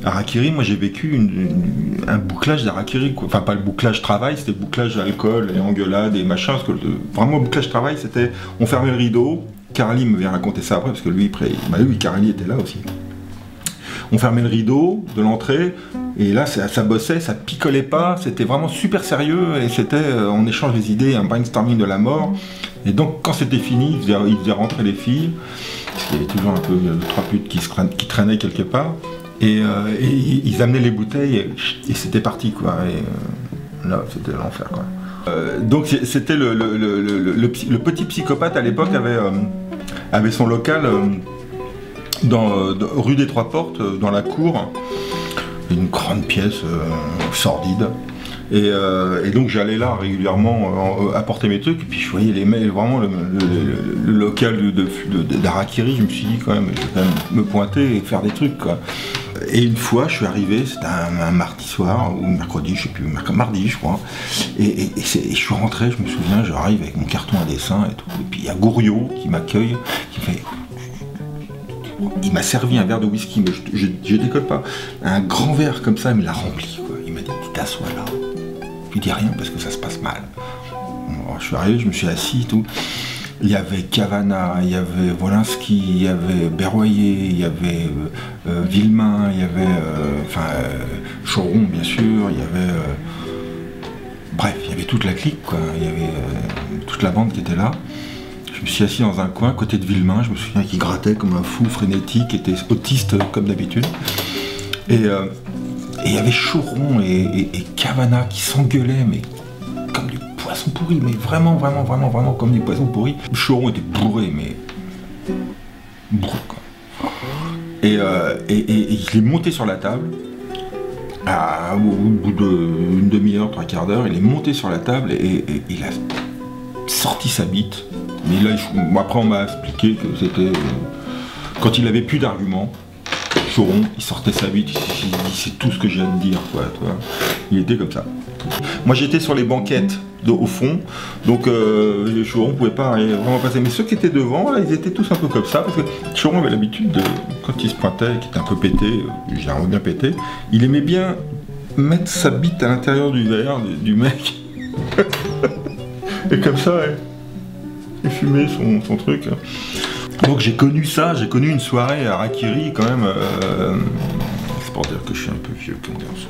Harakiri, moi j'ai vécu un bouclage d'Harakiri, enfin pas le bouclage travail, c'était le bouclage alcool et engueulade et machin, parce que vraiment le bouclage travail c'était, on fermait le rideau, Carly me vient raconter ça après, parce que lui, Carly était là aussi. On fermait le rideau de l'entrée, et là ça bossait, ça picolait pas, c'était vraiment super sérieux, et c'était, on échange des idées, un brainstorming de la mort, et donc quand c'était fini, il faisait rentrer les filles, parce qu'il y avait toujours un peu 2-3 putes qui traînaient quelque part, et ils amenaient les bouteilles, et c'était parti, quoi, et là c'était l'enfer, quoi. Donc c'était le petit psychopathe à l'époque avait son local rue des Trois Portes, dans la cour, une grande pièce sordide. Et donc j'allais là régulièrement apporter mes trucs, et puis je voyais les mails, vraiment le local d'Harakiri, je me suis dit quand même, je vais quand même me pointer et faire des trucs, quoi. Et une fois je suis arrivé, c'était un mardi soir, ou mercredi, je sais plus, mardi je crois, et je suis rentré, je me souviens, j'arrive avec mon carton à dessin et tout, et puis il y a Gouriot qui m'accueille, qui fait... Il m'a servi un verre de whisky, mais je décolle pas, un grand verre comme ça, il me l'a rempli, quoi. Il m'a dit, t'assois là, tu dis rien parce que ça se passe mal. Alors, je suis arrivé, je me suis assis et tout. Il y avait Cavana, il y avait Wolinski, il y avait Berroyer, il y avait Villemain, il y avait Choron bien sûr, il y avait... bref, il y avait toute la clique, quoi. Il y avait toute la bande qui était là. Je me suis assis dans un coin, à côté de Villemain, je me souviens qu'il grattait comme un fou frénétique, était autiste comme d'habitude. Et il y avait Choron et Cavana qui s'engueulaient, mais comme du poisson pourri, mais vraiment comme du poisson pourri. Choron était bourré, mais bourré, quoi. Et il est monté sur la table, au bout d'une demi-heure, 3/4 d'heure, il est monté sur la table et il a sorti sa bite. Mais là, après on m'a expliqué que c'était... quand il avait plus d'arguments, Choron, il sortait sa bite, il dit c'est tout ce que je viens de dire, quoi, tu vois. Il était comme ça. Moi j'étais sur les banquettes au fond, donc Choron pouvait pas vraiment passer. Mais ceux qui étaient devant, là, ils étaient tous un peu comme ça, parce que Choron avait l'habitude de, quand il se pointait, qui était un peu pété, généralement bien pété, il aimait bien mettre sa bite à l'intérieur du verre du mec. Et comme ça, il fumait son truc. Donc j'ai connu ça, j'ai connu une soirée à Harakiri quand même. C'est pour dire que je suis un peu vieux comme garçon.